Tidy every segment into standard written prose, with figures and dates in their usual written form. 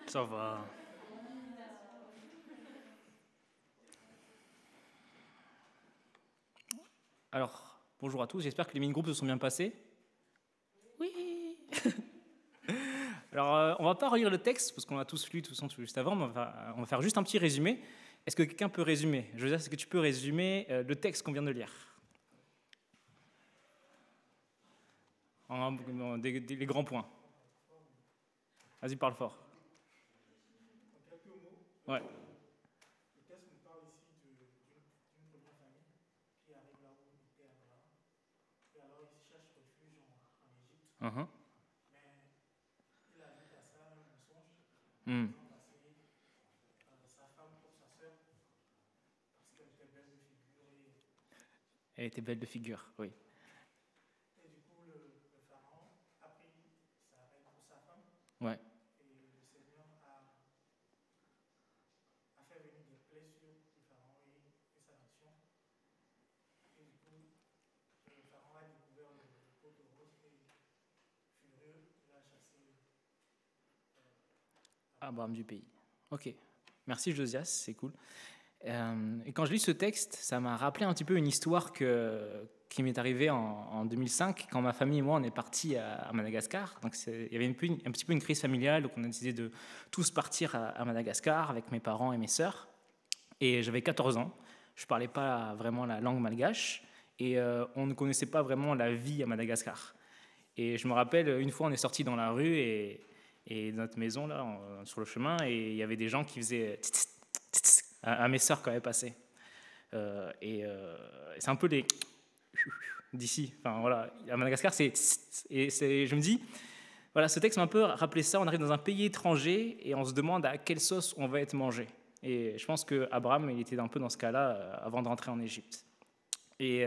Ça va. Alors, bonjour à tous, j'espère que les mini-groupes se sont bien passés. Oui. Alors, on va pas relire le texte, parce qu'on a tous lu tout ça juste avant, mais on va faire juste un petit résumé. Est-ce que quelqu'un peut résumer? Joseph, est-ce que tu peux résumer le texte qu'on vient de lire? Les grands points. Vas-y, parle fort. En quelques mots, Ouais. le texte nous parle ici d'une première famille qui arrive là où était Abraham. Et alors il cherche refuge en Égypte. Uh-huh. Mais il ajoute à ça un mensonge en Mm. faisant passer sa femme pour sa sœur parce qu'elle était belle de figure. Elle était belle de figure, oui. Et du coup, le pharaon a pris sa reine pour sa femme. Ouais. Et le Seigneur a fait venir des plaies sur le pharaon et sa nation. Et du coup, le pharaon a découvert le pot de rose et furieux, il a chassé Abraham du pays. Ok. Merci Josias, c'est cool. Et quand je lis ce texte, ça m'a rappelé un petit peu une histoire qui m'est arrivée en 2005, quand ma famille et moi, on est partis à Madagascar. Donc il y avait un petit peu une crise familiale, donc on a décidé de tous partir à Madagascar avec mes parents et mes sœurs. Et j'avais 14 ans, je ne parlais pas vraiment la langue malgache, et on ne connaissait pas vraiment la vie à Madagascar. Et je me rappelle, une fois, on est sorti dans la rue et notre maison, là, sur le chemin, et il y avait des gens qui faisaient à mes sœurs quand elles passaient. C'est un peu les d'ici. Enfin, voilà. À Madagascar, je me dis, voilà, ce texte m'a un peu rappelé ça. On arrive dans un pays étranger et on se demande à quelle sauce on va être mangé. Et je pense qu'Abraham, il était un peu dans ce cas-là avant de rentrer en Égypte. Et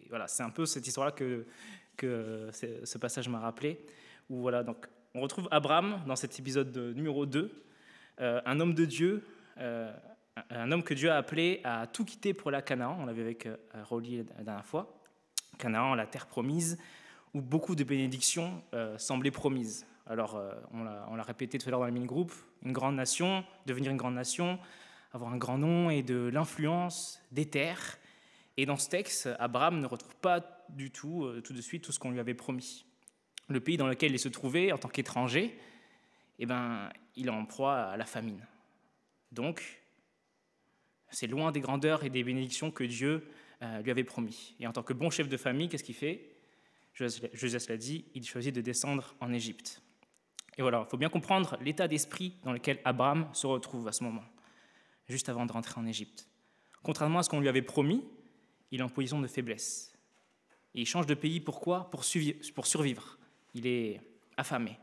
voilà, c'est un peu cette histoire-là que ce passage m'a rappelé. Où, voilà, donc, on retrouve Abraham dans cet épisode numéro 2, un homme de Dieu, un homme que Dieu a appelé à tout quitter pour la Canaan. On l'avait avec Rolly la dernière fois. Canaan, la terre promise, où beaucoup de bénédictions semblaient promises. Alors, on l'a répété tout à l'heure dans le mini-groupe, une grande nation, devenir une grande nation, avoir un grand nom et de l'influence, des terres. Et dans ce texte, Abraham ne retrouve pas du tout, tout de suite, tout ce qu'on lui avait promis. Le pays dans lequel il se trouvait en tant qu'étranger, eh ben, il est en proie à la famine. Donc, c'est loin des grandeurs et des bénédictions que Dieu lui avait promis. Et en tant que bon chef de famille, qu'est-ce qu'il fait? Joseph l'a dit, il choisit de descendre en Égypte. Et voilà, il faut bien comprendre l'état d'esprit dans lequel Abraham se retrouve à ce moment, juste avant de rentrer en Égypte. Contrairement à ce qu'on lui avait promis, il est en position de faiblesse. Et il change de pays, pourquoi? Pour survivre. Il est affamé.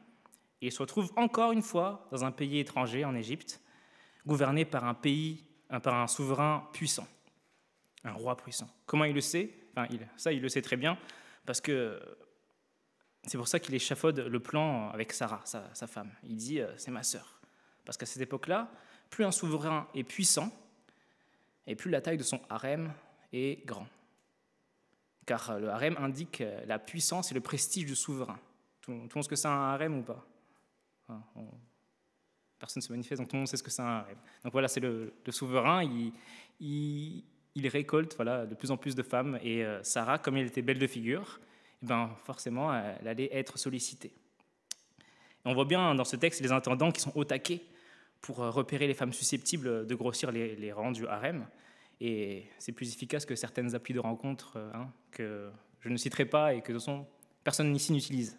Et il se retrouve encore une fois dans un pays étranger, en Égypte, gouverné par un souverain puissant, un roi puissant. Comment il le sait? Il le sait très bien, parce que c'est pour ça qu'il échafaude le plan avec Sarah, sa femme. Il dit, c'est ma sœur. Parce qu'à cette époque-là, plus un souverain est puissant, et plus la taille de son harem est grand. Car le harem indique la puissance et le prestige du souverain. Tout le monde sait ce que c'est un harem ou pas? Personne ne se manifeste, donc tout le monde sait ce que c'est un harem. Donc voilà, c'est le souverain, il récolte voilà, de plus en plus de femmes. Et Sarah, comme elle était belle de figure, eh ben, forcément, elle allait être sollicitée. Et on voit bien dans ce texte les intendants qui sont au taquet pour repérer les femmes susceptibles de grossir les rangs du harem. Et c'est plus efficace que certaines applis de rencontres que je ne citerai pas et que de toute façon, personne ici n'utilise.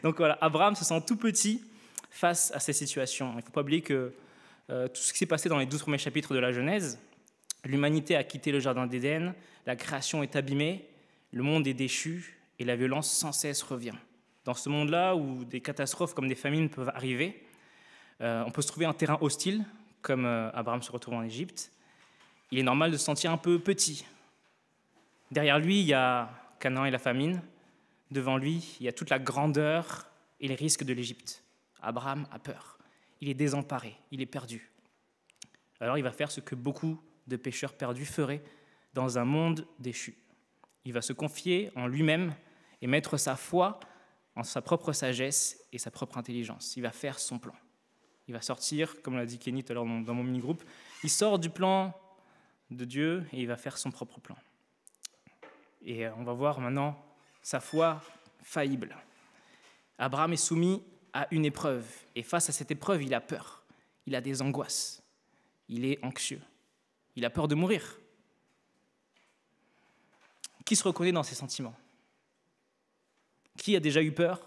Donc voilà, Abraham se sent tout petit face à ces situations. Il ne faut pas oublier que tout ce qui s'est passé dans les 12 premiers chapitres de la Genèse, l'humanité a quitté le jardin d'Éden, la création est abîmée, le monde est déchu et la violence sans cesse revient. Dans ce monde-là où des catastrophes comme des famines peuvent arriver, on peut se trouver un terrain hostile, comme Abraham se retrouve en Égypte. Il est normal de se sentir un peu petit. Derrière lui, il y a Canaan et la famine. Devant lui, il y a toute la grandeur et les risques de l'Égypte. Abraham a peur. Il est désemparé, il est perdu. Alors il va faire ce que beaucoup de pécheurs perdus feraient dans un monde déchu. Il va se confier en lui-même et mettre sa foi en sa propre sagesse et sa propre intelligence. Il va faire son plan. Il va sortir, comme l'a dit Kenny tout à l'heure dans mon mini-groupe, il sort du plan de Dieu et il va faire son propre plan. Et on va voir maintenant sa foi faillible. Abraham est soumis à une épreuve. Et face à cette épreuve, il a peur. Il a des angoisses. Il est anxieux. Il a peur de mourir. Qui se reconnaît dans ces sentiments? Qui a déjà eu peur?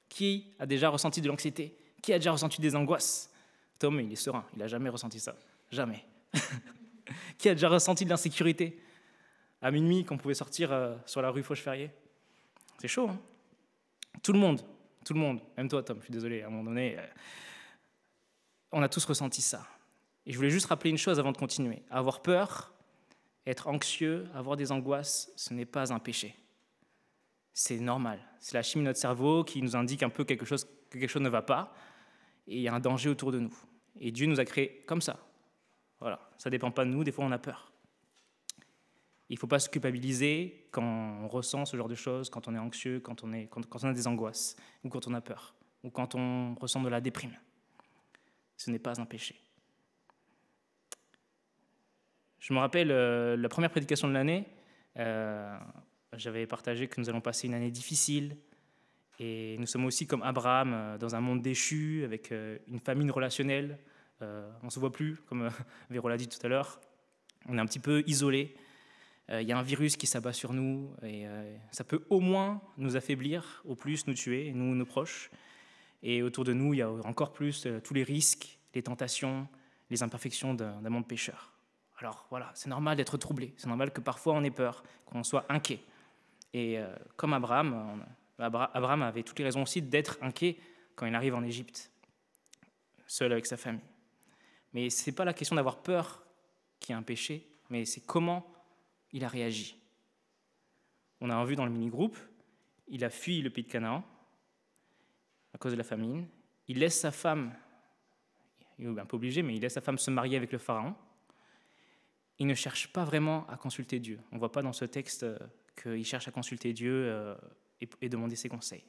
Qui a déjà ressenti de l'anxiété? Qui a déjà ressenti des angoisses? Tom, il est serein. Il n'a jamais ressenti ça. Jamais. Qui a déjà ressenti de l'insécurité? À minuit, quand on pouvait sortir sur la rue Fauche-Ferrier? C'est chaud, hein? Tout le monde, même toi, Tom, je suis désolé, à un moment donné, on a tous ressenti ça. Et je voulais juste rappeler une chose avant de continuer. Avoir peur, être anxieux, avoir des angoisses, ce n'est pas un péché. C'est normal. C'est la chimie de notre cerveau qui nous indique un peu que quelque chose ne va pas, et il y a un danger autour de nous. Et Dieu nous a créés comme ça. Voilà, ça ne dépend pas de nous, des fois on a peur. Il ne faut pas se culpabiliser quand on ressent ce genre de choses, quand on est anxieux, quand on a des angoisses, ou quand on a peur, ou quand on ressent de la déprime. Ce n'est pas un péché. Je me rappelle la première prédication de l'année, j'avais partagé que nous allons passer une année difficile, et nous sommes aussi comme Abraham dans un monde déchu, avec une famine relationnelle. On ne se voit plus, comme Véro l'a dit tout à l'heure. On est un petit peu isolés. Il y a un virus qui s'abat sur nous et ça peut au moins nous affaiblir, au plus nous tuer, nous, nos proches. Et autour de nous, il y a encore plus tous les risques, les tentations, les imperfections d'un monde pécheur. Alors voilà, c'est normal d'être troublé, c'est normal que parfois on ait peur, qu'on soit inquiet. Et comme Abraham avait toutes les raisons aussi d'être inquiet quand il arrive en Égypte, seul avec sa famille. Mais ce n'est pas la question d'avoir peur qui est un péché, mais c'est comment il a réagi. On a vu dans le mini-groupe, il a fui le pays de Canaan à cause de la famine. Il laisse sa femme, il est un peu obligé, mais il laisse sa femme se marier avec le pharaon. Il ne cherche pas vraiment à consulter Dieu. On ne voit pas dans ce texte qu'il cherche à consulter Dieu et demander ses conseils.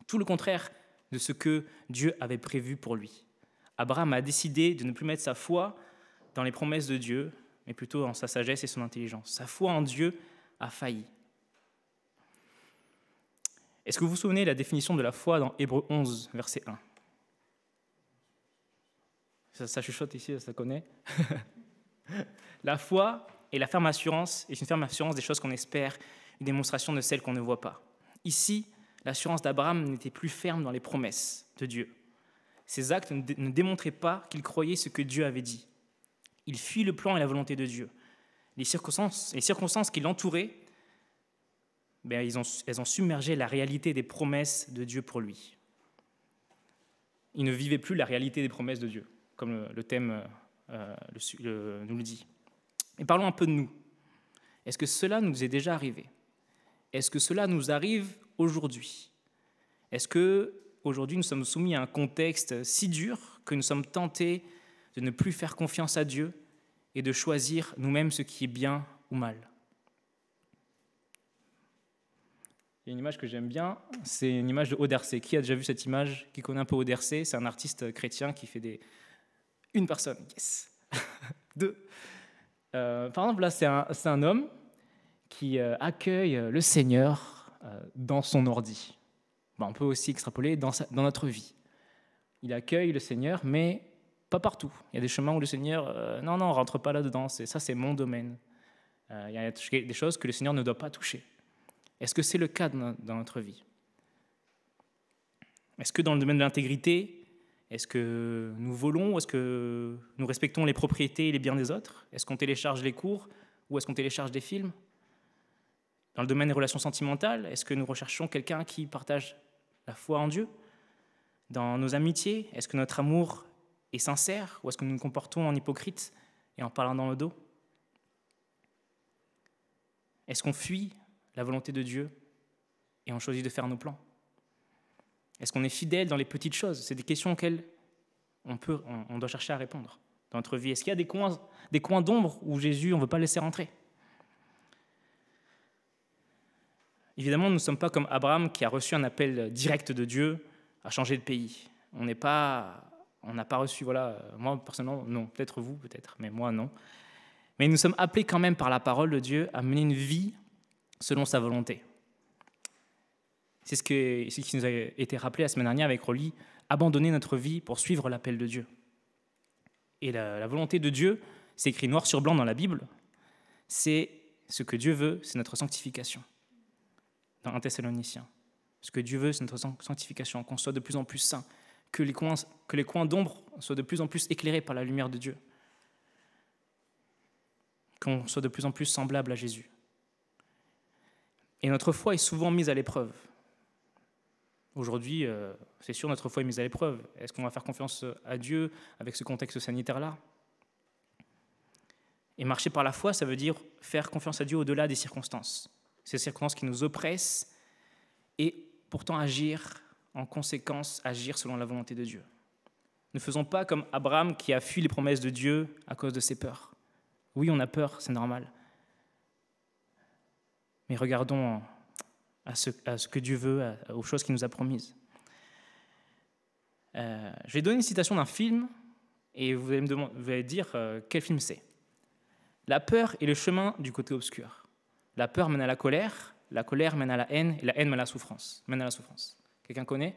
Tout le contraire de ce que Dieu avait prévu pour lui. Abraham a décidé de ne plus mettre sa foi dans les promesses de Dieu, mais plutôt en sa sagesse et son intelligence. Sa foi en Dieu a failli. Est-ce que vous vous souvenez de la définition de la foi dans Hébreux 11, verset 1? Ça chuchote ici, ça connaît. La foi est la ferme assurance, est une ferme assurance des choses qu'on espère, une démonstration de celles qu'on ne voit pas. Ici, l'assurance d'Abraham n'était plus ferme dans les promesses de Dieu. Ses actes ne démontraient pas qu'il croyait ce que Dieu avait dit. Il fuit le plan et la volonté de Dieu. Les circonstances qui l'entouraient, elles ont submergé la réalité des promesses de Dieu pour lui. Il ne vivait plus la réalité des promesses de Dieu, comme le thème nous le dit. Et parlons un peu de nous. Est-ce que cela nous est déjà arrivé? Est-ce que cela nous arrive aujourd'hui? Est-ce qu'aujourd'hui nous sommes soumis à un contexte si dur que nous sommes tentés de ne plus faire confiance à Dieu et de choisir nous-mêmes ce qui est bien ou mal? Il y a une image que j'aime bien, c'est une image de Oderse. Qui a déjà vu cette image? Qui connaît un peu Oderse? C'est un artiste chrétien qui fait une personne, yes. Deux. Par exemple, là, c'est un homme qui accueille le Seigneur dans son ordi. On peut aussi extrapoler dans notre vie. Il accueille le Seigneur, mais pas partout. Il y a des chemins où le Seigneur, non, rentre pas là-dedans, ça c'est mon domaine. Il y a des choses que le Seigneur ne doit pas toucher. Est-ce que c'est le cas dans notre vie? Est-ce que dans le domaine de l'intégrité, est-ce que nous volons ou est-ce que nous respectons les propriétés et les biens des autres? Est-ce qu'on télécharge les cours ou est-ce qu'on télécharge des films? Dans le domaine des relations sentimentales, est-ce que nous recherchons quelqu'un qui partage la foi en Dieu? Dans nos amitiés, est-ce que notre amour est sincère ou est-ce que nous nous comportons en hypocrite et en parlant dans le dos? Est-ce qu'on fuit la volonté de Dieu et on choisit de faire nos plans? Est-ce qu'on est fidèle dans les petites choses? C'est des questions auxquelles on doit chercher à répondre dans notre vie. Est-ce qu'il y a des coins d'ombre où Jésus, on ne veut pas laisser rentrer? Évidemment, nous ne sommes pas comme Abraham qui a reçu un appel direct de Dieu à changer de pays. On n'a pas reçu, voilà, moi personnellement, non, peut-être vous, peut-être, mais moi non. Mais nous sommes appelés quand même par la parole de Dieu à mener une vie selon sa volonté. C'est ce qui nous a été rappelé la semaine dernière avec Rolly, abandonner notre vie pour suivre l'appel de Dieu. Et la volonté de Dieu, c'est écrit noir sur blanc dans la Bible, c'est ce que Dieu veut, c'est notre sanctification. Dans 1 Thessaloniciens. Ce que Dieu veut, c'est notre sanctification, qu'on soit de plus en plus saints, que les coins d'ombre soient de plus en plus éclairés par la lumière de Dieu, qu'on soit de plus en plus semblable à Jésus. Et notre foi est souvent mise à l'épreuve. Aujourd'hui, c'est sûr, notre foi est mise à l'épreuve. Est-ce qu'on va faire confiance à Dieu avec ce contexte sanitaire-là ? Et marcher par la foi, ça veut dire faire confiance à Dieu au-delà des circonstances. Ces circonstances qui nous oppressent et pourtant agir en conséquence, agir selon la volonté de Dieu. Ne faisons pas comme Abraham qui a fui les promesses de Dieu à cause de ses peurs. Oui, on a peur, c'est normal. Mais regardons à ce que Dieu veut, aux choses qu'il nous a promises. Je vais donner une citation d'un film et vous allez dire quel film c'est. La peur est le chemin du côté obscur. La peur mène à la colère mène à la haine, et la haine mène à la souffrance. Quelqu'un connaît ?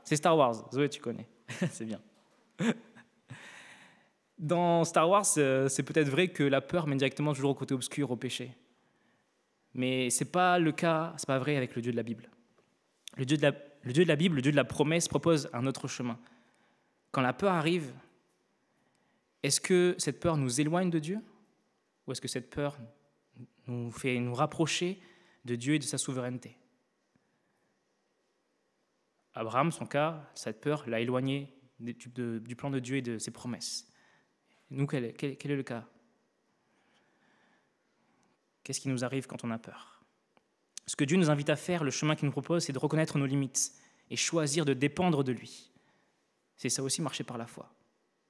C'est Star Wars. Zoé, tu connais. C'est bien. Dans Star Wars, c'est peut-être vrai que la peur mène directement toujours au côté obscur, au péché. Mais ce n'est pas le cas, ce n'est pas vrai avec le Dieu de la Bible. Le Dieu de la Bible, le Dieu de la promesse, propose un autre chemin. Quand la peur arrive, est-ce que cette peur nous éloigne de Dieu ? Ou est-ce que cette peur nous fait nous rapprocher de Dieu et de sa souveraineté ? Abraham, son cas, cette peur l'a éloigné du plan de Dieu et de ses promesses. Nous, quel est le cas ? Qu'est-ce qui nous arrive quand on a peur ? Ce que Dieu nous invite à faire, le chemin qu'il nous propose, c'est de reconnaître nos limites et choisir de dépendre de lui. C'est ça aussi, marcher par la foi.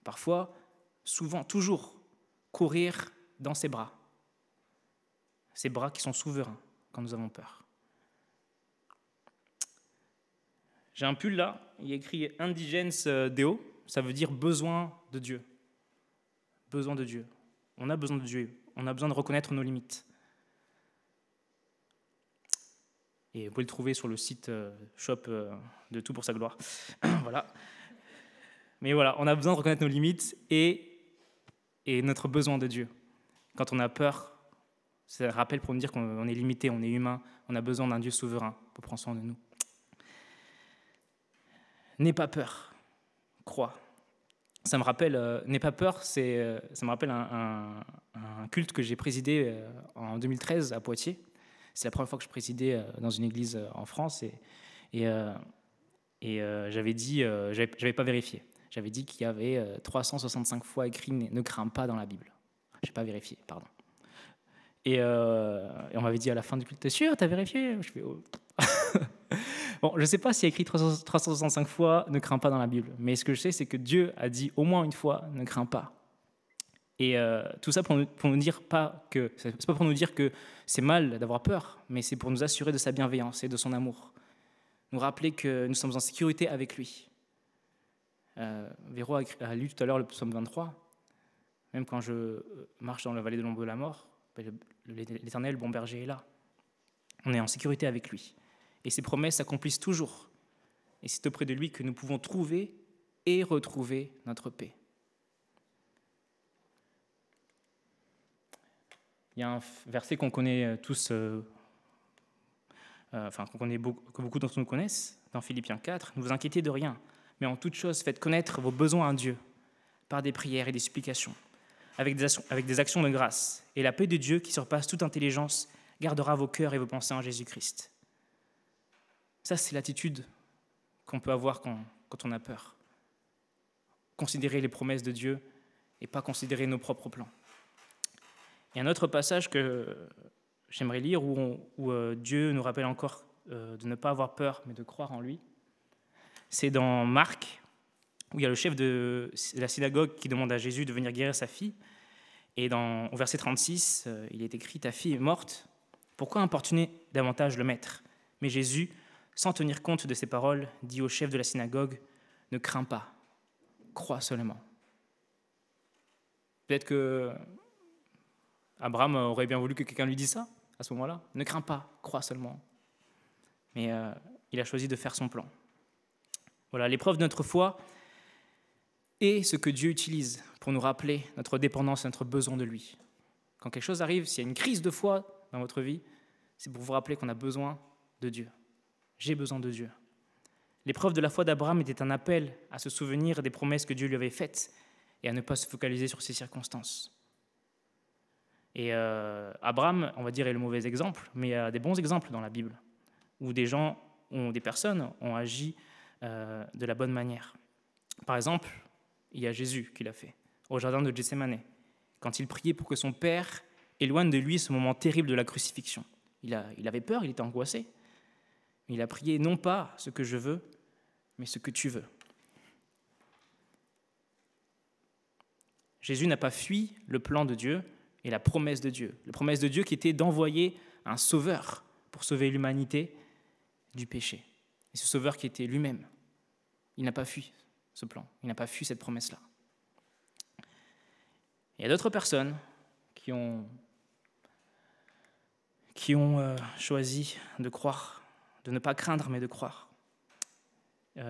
Parfois, souvent, toujours, courir dans ses bras. Ces bras qui sont souverains quand nous avons peur. J'ai un pull là, il y a écrit « Indigens Deo », ça veut dire « besoin de Dieu ». Besoin de Dieu. On a besoin de Dieu, on a besoin de reconnaître nos limites. Et vous pouvez le trouver sur le site shop de Tout pour sa gloire. Voilà. Mais voilà, on a besoin de reconnaître nos limites et notre besoin de Dieu. Quand on a peur, c'est un rappel pour nous dire qu'on est limité, on est humain, on a besoin d'un Dieu souverain pour prendre soin de nous. N'aie pas peur, crois. Ça me rappelle, n'aie pas peur, ça me rappelle un culte que j'ai présidé en 2013 à Poitiers. C'est la première fois que je présidais dans une église en France et j'avais dit, j'avais pas vérifié. J'avais dit qu'il y avait 365 fois écrit « Ne crains pas » dans la Bible. Je n'ai pas vérifié, pardon. Et on m'avait dit à la fin du culte, t'es sûr, t'as vérifié ? Je fais, oh. Bon, je ne sais pas s'il y a écrit 365 fois « Ne crains pas » dans la Bible, mais ce que je sais, c'est que Dieu a dit au moins une fois « Ne crains pas ». Et tout ça pour nous dire pas que c'est pas pour nous dire que c'est mal d'avoir peur, mais c'est pour nous assurer de sa bienveillance et de son amour, nous rappeler que nous sommes en sécurité avec lui. Véro a lu tout à l'heure le psaume 23. Même quand je marche dans la vallée de l'ombre de la mort, l'Éternel, bon berger, est là. On est en sécurité avec lui. Et ses promesses s'accomplissent toujours. Et c'est auprès de lui que nous pouvons trouver et retrouver notre paix. Il y a un verset qu'on connaît tous, que beaucoup d'entre nous connaissent, dans Philippiens 4. « Ne vous inquiétez de rien, mais en toute chose, faites connaître vos besoins à Dieu par des prières et des supplications, avec des actions de grâce. Et la paix de Dieu, qui surpasse toute intelligence, gardera vos cœurs et vos pensées en Jésus-Christ. » Ça, c'est l'attitude qu'on peut avoir quand on a peur. Considérer les promesses de Dieu et pas considérer nos propres plans. Il y a un autre passage que j'aimerais lire où Dieu nous rappelle encore de ne pas avoir peur, mais de croire en lui. C'est dans Marc, où il y a le chef de la synagogue qui demande à Jésus de venir guérir sa fille. Et au verset 36, il est écrit « Ta fille est morte, Pourquoi importuner davantage le maître? Mais Jésus, sans tenir compte de ces paroles, dit au chef de la synagogue, ne crains pas, crois seulement. Peut-être que Abraham aurait bien voulu que quelqu'un lui dise ça à ce moment-là. Ne crains pas, crois seulement. Mais il a choisi de faire son plan. Voilà, l'épreuve de notre foi est ce que Dieu utilise pour nous rappeler notre dépendance et notre besoin de lui. Quand quelque chose arrive, s'il y a une crise de foi dans votre vie, c'est pour vous rappeler qu'on a besoin de Dieu. J'ai besoin de Dieu. L'épreuve de la foi d'Abraham était un appel à se souvenir des promesses que Dieu lui avait faites et à ne pas se focaliser sur ses circonstances. Et Abraham, on va dire, est le mauvais exemple, mais il y a des bons exemples dans la Bible où des gens, ou des personnes ont agi de la bonne manière. Par exemple, il y a Jésus qui l'a fait, au jardin de Gethsémane, quand il priait pour que son Père éloigne de lui ce moment terrible de la crucifixion. Il avait peur, il était angoissé. Il a prié non pas ce que je veux, mais ce que tu veux. Jésus n'a pas fui le plan de Dieu et la promesse de Dieu. La promesse de Dieu qui était d'envoyer un sauveur pour sauver l'humanité du péché. Et ce sauveur qui était lui-même. Il n'a pas fui ce plan, il n'a pas fui cette promesse-là. Il y a d'autres personnes qui ont choisi de croire, de ne pas craindre, mais de croire.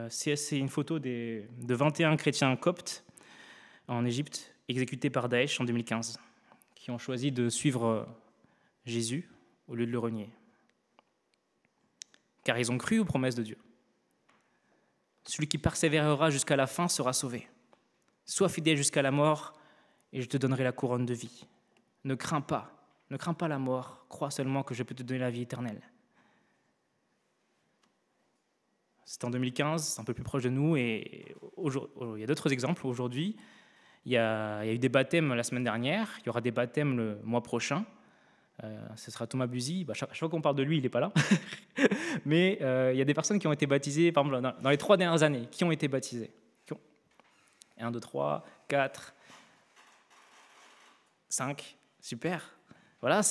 C'est une photo de 21 chrétiens coptes en Égypte, exécutés par Daesh en 2015, qui ont choisi de suivre Jésus au lieu de le renier. Car ils ont cru aux promesses de Dieu. Celui qui persévérera jusqu'à la fin sera sauvé. Sois fidèle jusqu'à la mort, et je te donnerai la couronne de vie. Ne crains pas la mort, crois seulement que je peux te donner la vie éternelle. C'était en 2015, c'est un peu plus proche de nous, et il y a d'autres exemples. Aujourd'hui, il y a eu des baptêmes la semaine dernière, il y aura des baptêmes le mois prochain. Ce sera Thomas Buzy. Chaque fois qu'on parle de lui, il n'est pas là. Mais il y a des personnes qui ont été baptisées, par exemple, dans les 3 dernières années, qui ont été baptisées. 1, 2, 3, 4, 5, super. Voilà,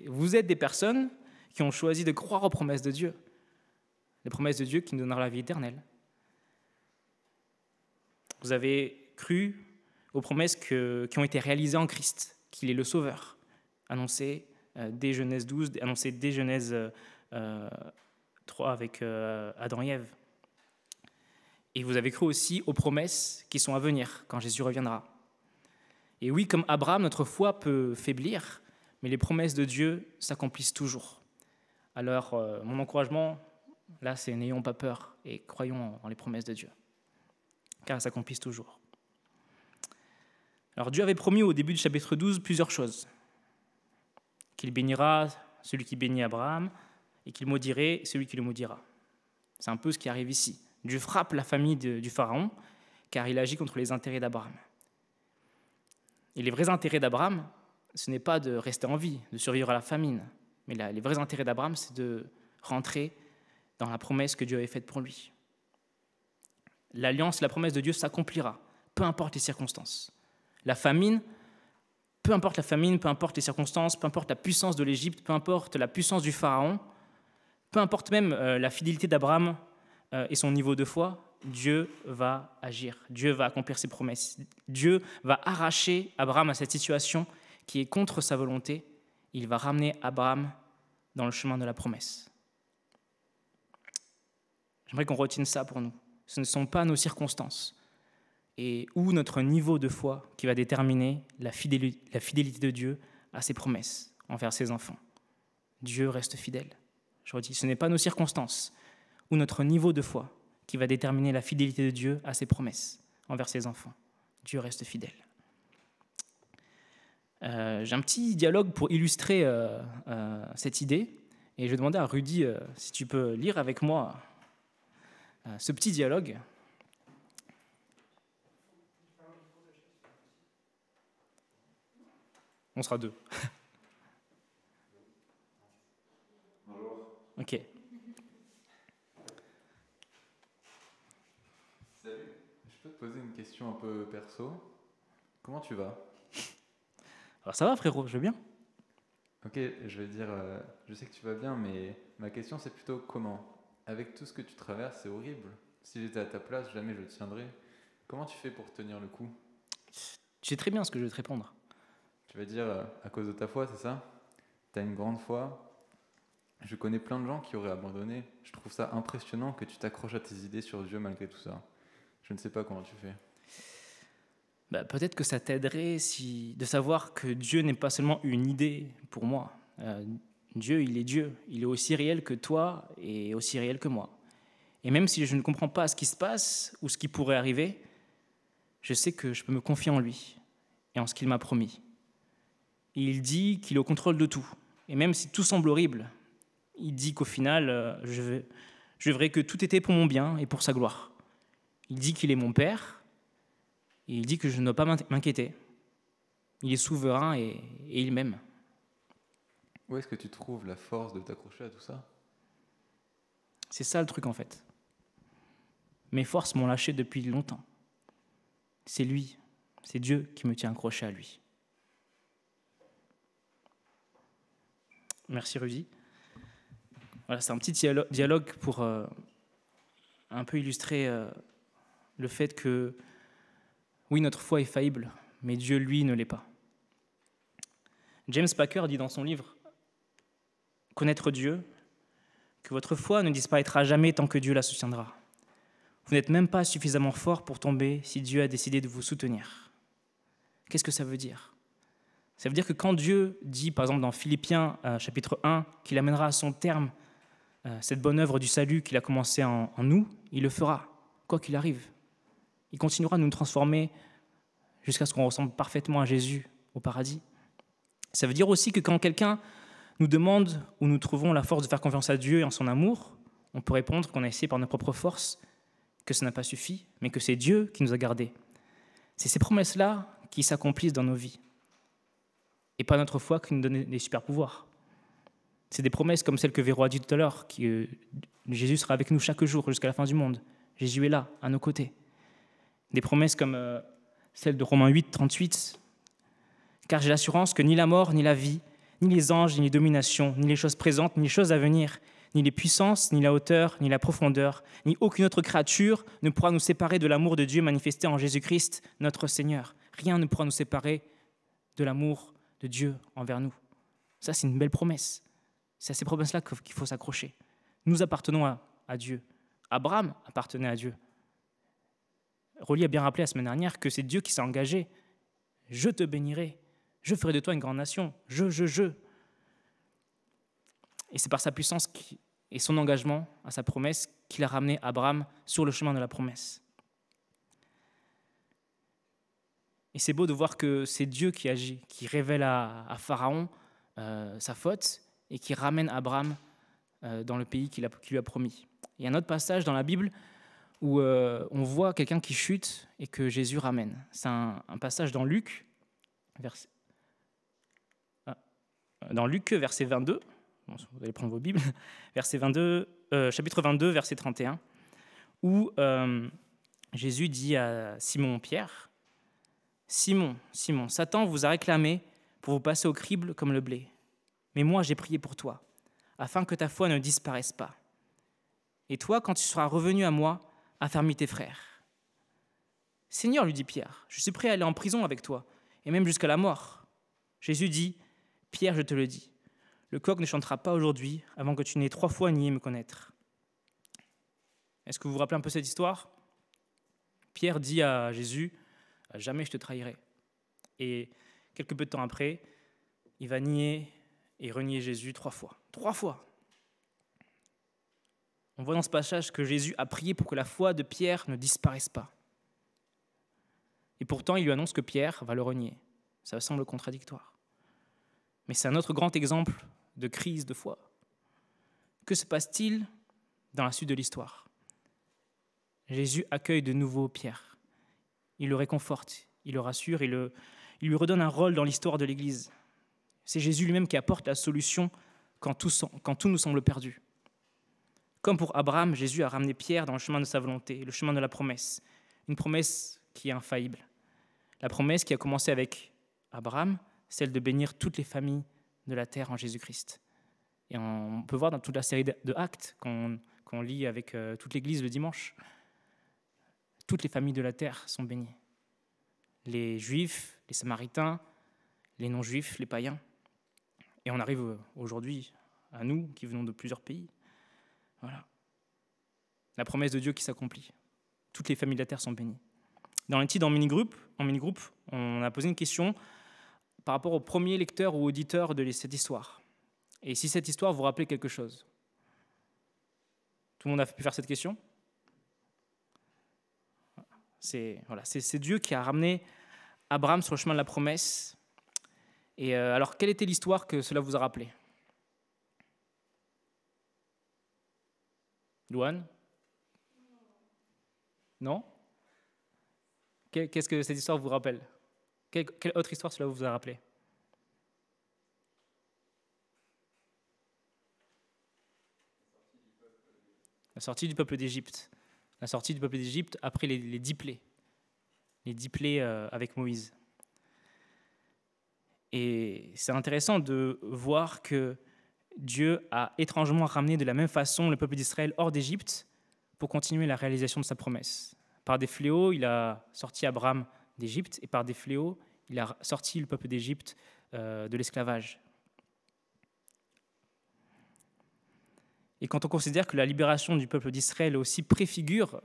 vous êtes des personnes qui ont choisi de croire aux promesses de Dieu. Les promesses de Dieu qui nous donnera la vie éternelle. Vous avez cru aux promesses qui ont été réalisées en Christ, qu'il est le Sauveur, annoncé dès Genèse 12, annoncé dès Genèse 3 avec Adam et Ève. Et vous avez cru aussi aux promesses qui sont à venir, quand Jésus reviendra. Et oui, comme Abraham, notre foi peut faiblir, mais les promesses de Dieu s'accomplissent toujours. Alors, mon encouragement, là, c'est n'ayons pas peur et croyons en les promesses de Dieu, car elles s'accomplissent toujours. Alors, Dieu avait promis au début du chapitre 12 plusieurs choses. Qu'il bénira celui qui bénit Abraham et qu'il maudirait celui qui le maudira. C'est un peu ce qui arrive ici. Dieu frappe la famille du Pharaon car il agit contre les intérêts d'Abraham. Et les vrais intérêts d'Abraham, ce n'est pas de rester en vie, de survivre à la famine, mais les vrais intérêts d'Abraham, c'est de rentrer dans la promesse que Dieu avait faite pour lui. L'alliance, la promesse de Dieu s'accomplira, peu importe les circonstances. La famine, peu importe la famine, peu importe les circonstances, peu importe la puissance de l'Égypte, peu importe la puissance du Pharaon, peu importe même la fidélité d'Abraham et son niveau de foi, Dieu va agir, Dieu va accomplir ses promesses. Dieu va arracher Abraham à cette situation qui est contre sa volonté. Il va ramener Abraham dans le chemin de la promesse. J'aimerais qu'on retienne ça pour nous. Ce ne sont pas nos circonstances ou notre niveau de foi qui va déterminer la fidélité de Dieu à ses promesses envers ses enfants. Dieu reste fidèle. Je redis, ce n'est pas nos circonstances ou notre niveau de foi qui va déterminer la fidélité de Dieu à ses promesses envers ses enfants. Dieu reste fidèle. J'ai un petit dialogue pour illustrer cette idée, et je vais demander à Rudy si tu peux lire avec moi ce petit dialogue. On sera 2. Bonjour. Ok. Salut. Je peux te poser une question un peu perso? Comment tu vas? Alors ça va frérot, je vais bien. Ok, je vais dire, je sais que tu vas bien, mais ma question c'est plutôt comment? Avec tout ce que tu traverses, c'est horrible. Si j'étais à ta place, jamais je tiendrais. Comment tu fais pour tenir le coup? Tu sais très bien ce que je vais te répondre. Tu vas dire, à cause de ta foi, c'est ça? T'as une grande foi. Je connais plein de gens qui auraient abandonné. Je trouve ça impressionnant que tu t'accroches à tes idées sur Dieu malgré tout ça. Je ne sais pas comment tu fais. Bah, peut-être que ça t'aiderait de savoir que Dieu n'est pas seulement une idée pour moi. Dieu, il est Dieu. Il est aussi réel que toi et aussi réel que moi. Et même si je ne comprends pas ce qui se passe ou ce qui pourrait arriver, je sais que je peux me confier en lui et en ce qu'il m'a promis. Et il dit qu'il est au contrôle de tout. Et même si tout semble horrible, il dit qu'au final, je verrai que tout était pour mon bien et pour sa gloire. Il dit qu'il est mon Père, et il dit que je ne dois pas m'inquiéter. Il est souverain et il m'aime. Où est-ce que tu trouves la force de t'accrocher à tout ça? C'est ça le truc en fait. Mes forces m'ont lâché depuis longtemps. C'est lui, c'est Dieu qui me tient accroché à lui. Merci Rudy. Voilà, c'est un petit dialogue pour un peu illustrer le fait que, oui, notre foi est faillible, mais Dieu, lui, ne l'est pas. James Packer dit dans son livre « Connaître Dieu » que votre foi ne disparaîtra jamais tant que Dieu la soutiendra. Vous n'êtes même pas suffisamment fort pour tomber si Dieu a décidé de vous soutenir. Qu'est-ce que ça veut dire? Ça veut dire que quand Dieu dit, par exemple dans Philippiens chapitre 1, qu'il amènera à son terme cette bonne œuvre du salut qu'il a commencé en nous, il le fera, quoi qu'il arrive. Il continuera de nous transformer jusqu'à ce qu'on ressemble parfaitement à Jésus au paradis. Ça veut dire aussi que quand quelqu'un nous demande où nous trouvons la force de faire confiance à Dieu et en son amour, on peut répondre qu'on a essayé par nos propres forces, que ça n'a pas suffi, mais que c'est Dieu qui nous a gardés. C'est ces promesses-là qui s'accomplissent dans nos vies. Et pas notre foi qui nous donne des super pouvoirs. C'est des promesses comme celle que Véro a dit tout à l'heure, que Jésus sera avec nous chaque jour jusqu'à la fin du monde. Jésus est là, à nos côtés. Des promesses comme celle de Romains 8, 38. Car j'ai l'assurance que ni la mort, ni la vie, ni les anges, ni les dominations, ni les choses présentes, ni les choses à venir, ni les puissances, ni la hauteur, ni la profondeur, ni aucune autre créature ne pourra nous séparer de l'amour de Dieu manifesté en Jésus-Christ, notre Seigneur. Rien ne pourra nous séparer de l'amour de Dieu envers nous. Ça, c'est une belle promesse. C'est à ces promesses-là qu'il faut s'accrocher. Nous appartenons à Dieu. Abraham appartenait à Dieu. Rolly a bien rappelé la semaine dernière que c'est Dieu qui s'est engagé. Je te bénirai. Je ferai de toi une grande nation. Je. Et c'est par sa puissance et son engagement à sa promesse qu'il a ramené Abraham sur le chemin de la promesse. Et c'est beau de voir que c'est Dieu qui agit, qui révèle à Pharaon sa faute et qui ramène Abraham dans le pays qu'il lui a promis. Il y a un autre passage dans la Bible où on voit quelqu'un qui chute et que Jésus ramène. C'est un passage dans Luc, verset 22. Bon, vous allez prendre vos Bibles. Chapitre 22, verset 31, où Jésus dit à Simon-Pierre, « Simon, Simon, Satan vous a réclamé pour vous passer au crible comme le blé. Mais moi, j'ai prié pour toi, afin que ta foi ne disparaisse pas. Et toi, quand tu seras revenu à moi, affermis tes frères. » « Seigneur, lui dit Pierre, je suis prêt à aller en prison avec toi, et même jusqu'à la mort. » Jésus dit, « Pierre, je te le dis, le coq ne chantera pas aujourd'hui avant que tu n'aies 3 fois nié me connaître. » Est-ce que vous vous rappelez un peu cette histoire? Pierre dit à Jésus, « Jamais je te trahirai. » Et quelques peu de temps après, il va nier et renier Jésus 3 fois. 3 fois. On voit dans ce passage que Jésus a prié pour que la foi de Pierre ne disparaisse pas. Et pourtant, il lui annonce que Pierre va le renier. Ça semble contradictoire. Mais c'est un autre grand exemple de crise de foi. Que se passe-t-il dans la suite de l'histoire? Jésus accueille de nouveau Pierre. Il le réconforte, il le rassure, il lui redonne un rôle dans l'histoire de l'Église. C'est Jésus lui-même qui apporte la solution quand tout nous semble perdu. Comme pour Abraham, Jésus a ramené Pierre dans le chemin de sa volonté, le chemin de la promesse. Une promesse qui est infaillible. La promesse qui a commencé avec Abraham, celle de bénir toutes les familles de la terre en Jésus-Christ. Et on peut voir dans toute la série de Actes qu'on lit avec toute l'Église le dimanche, toutes les familles de la terre sont bénies. Les Juifs, les Samaritains, les non-Juifs, les païens. Et on arrive aujourd'hui à nous qui venons de plusieurs pays. Voilà. La promesse de Dieu qui s'accomplit. Toutes les familles de la terre sont bénies. Dans le titre, en mini-groupe, on a posé une question par rapport au premier lecteur ou auditeur de cette histoire. Et si cette histoire vous rappelait quelque chose. Tout le monde a pu faire cette question ? C'est Dieu qui a ramené Abraham sur le chemin de la promesse. Et alors, quelle était l'histoire que cela vous a rappelé ? Louane ? Non ? Qu'est-ce que cette histoire vous rappelle ? Quelle autre histoire cela vous a rappelé ? La sortie du peuple d'Égypte. La sortie du peuple d'Égypte après les 10 plaies. Les 10 plaies avec Moïse. Et c'est intéressant de voir que Dieu a étrangement ramené de la même façon le peuple d'Israël hors d'Égypte pour continuer la réalisation de sa promesse. Par des fléaux, il a sorti Abraham d'Égypte, et par des fléaux, il a sorti le peuple d'Égypte de l'esclavage. Et quand on considère que la libération du peuple d'Israël aussi préfigure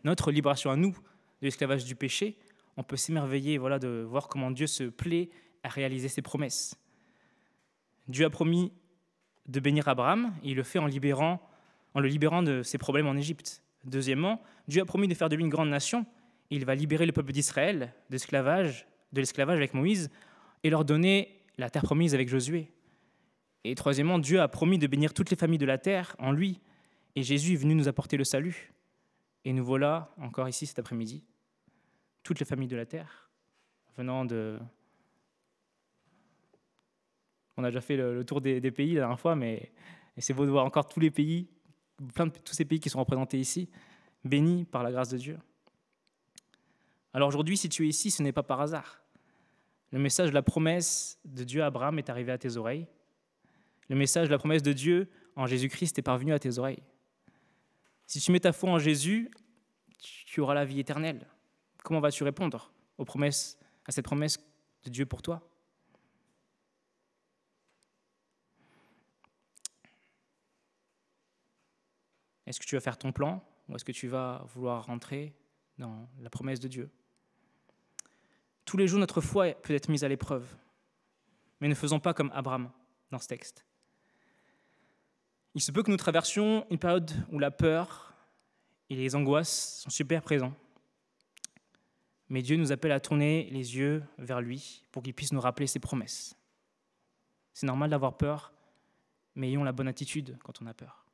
notre libération à nous de l'esclavage du péché, on peut s'émerveiller de voir comment Dieu se plaît à réaliser ses promesses. Dieu a promis de bénir Abraham, et il le fait en le libérant de ses problèmes en Égypte. Deuxièmement, Dieu a promis de faire de lui une grande nation, et il va libérer le peuple d'Israël de l'esclavage avec Moïse, et leur donner la terre promise avec Josué. Et troisièmement, Dieu a promis de bénir toutes les familles de la terre en lui, et Jésus est venu nous apporter le salut. Et nous voilà encore ici cet après-midi, toutes les familles de la terre, venant de... On a déjà fait le tour des pays la dernière fois, mais c'est beau de voir encore tous les pays, tous ces pays qui sont représentés ici, bénis par la grâce de Dieu. Alors aujourd'hui, si tu es ici, ce n'est pas par hasard. Le message de la promesse de Dieu à Abraham est arrivé à tes oreilles. Le message de la promesse de Dieu en Jésus-Christ est parvenu à tes oreilles. Si tu mets ta foi en Jésus, tu auras la vie éternelle. Comment vas-tu répondre à cette promesse de Dieu pour toi ? Est-ce que tu vas faire ton plan ou est-ce que tu vas vouloir rentrer dans la promesse de Dieu ? Tous les jours, notre foi peut être mise à l'épreuve, mais ne faisons pas comme Abraham dans ce texte. Il se peut que nous traversions une période où la peur et les angoisses sont super présents, mais Dieu nous appelle à tourner les yeux vers lui pour qu'il puisse nous rappeler ses promesses. C'est normal d'avoir peur, mais ayons la bonne attitude quand on a peur.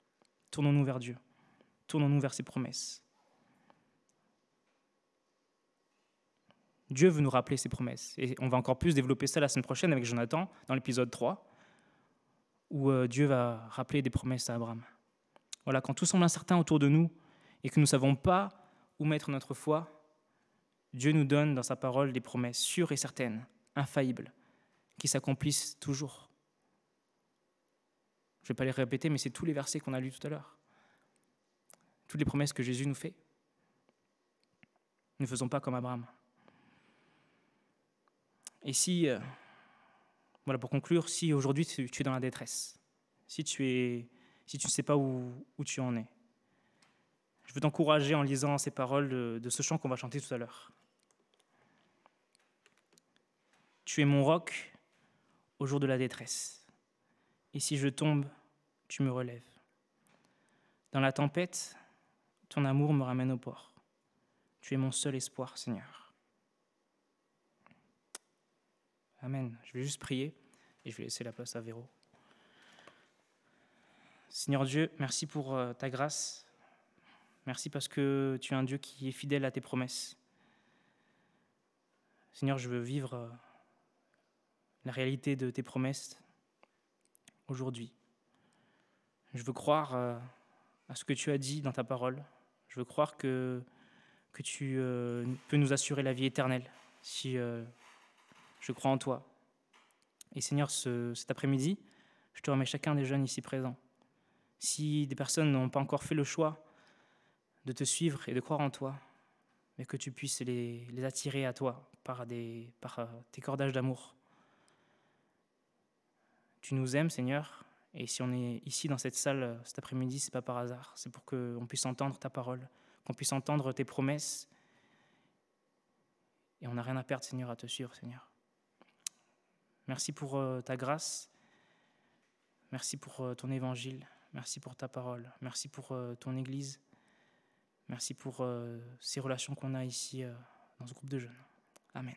Tournons-nous vers Dieu. Tournons-nous vers ses promesses. Dieu veut nous rappeler ses promesses. Et on va encore plus développer ça la semaine prochaine avec Jonathan, dans l'épisode 3, où Dieu va rappeler des promesses à Abraham. Voilà, quand tout semble incertain autour de nous et que nous ne savons pas où mettre notre foi, Dieu nous donne dans sa parole des promesses sûres et certaines, infaillibles, qui s'accomplissent toujours. Je ne vais pas les répéter, mais c'est tous les versets qu'on a lus tout à l'heure. Toutes les promesses que Jésus nous fait. Ne faisons pas comme Abraham. Et si, pour conclure, si aujourd'hui tu es dans la détresse, si tu ne sais pas où tu en es, je veux t'encourager en lisant ces paroles de ce chant qu'on va chanter tout à l'heure. Tu es mon roc au jour de la détresse. Et si je tombe, tu me relèves. Dans la tempête, ton amour me ramène au port. Tu es mon seul espoir, Seigneur. Amen. Je vais juste prier et je vais laisser la place à Véro. Seigneur Dieu, merci pour ta grâce. Merci parce que tu es un Dieu qui est fidèle à tes promesses. Seigneur, je veux vivre la réalité de tes promesses aujourd'hui. Je veux croire à ce que tu as dit dans ta parole. Je veux croire que tu peux nous assurer la vie éternelle si je crois en toi. Et Seigneur, cet après-midi, je te remets chacun des jeunes ici présents. Si des personnes n'ont pas encore fait le choix de te suivre et de croire en toi, mais que tu puisses les attirer à toi par tes cordages d'amour. Tu nous aimes, Seigneur, et si on est ici dans cette salle cet après-midi, ce n'est pas par hasard. C'est pour qu'on puisse entendre ta parole, qu'on puisse entendre tes promesses. Et on n'a rien à perdre, Seigneur, à te suivre, Seigneur. Merci pour ta grâce. Merci pour ton évangile. Merci pour ta parole. Merci pour ton Église. Merci pour ces relations qu'on a ici dans ce groupe de jeunes. Amen.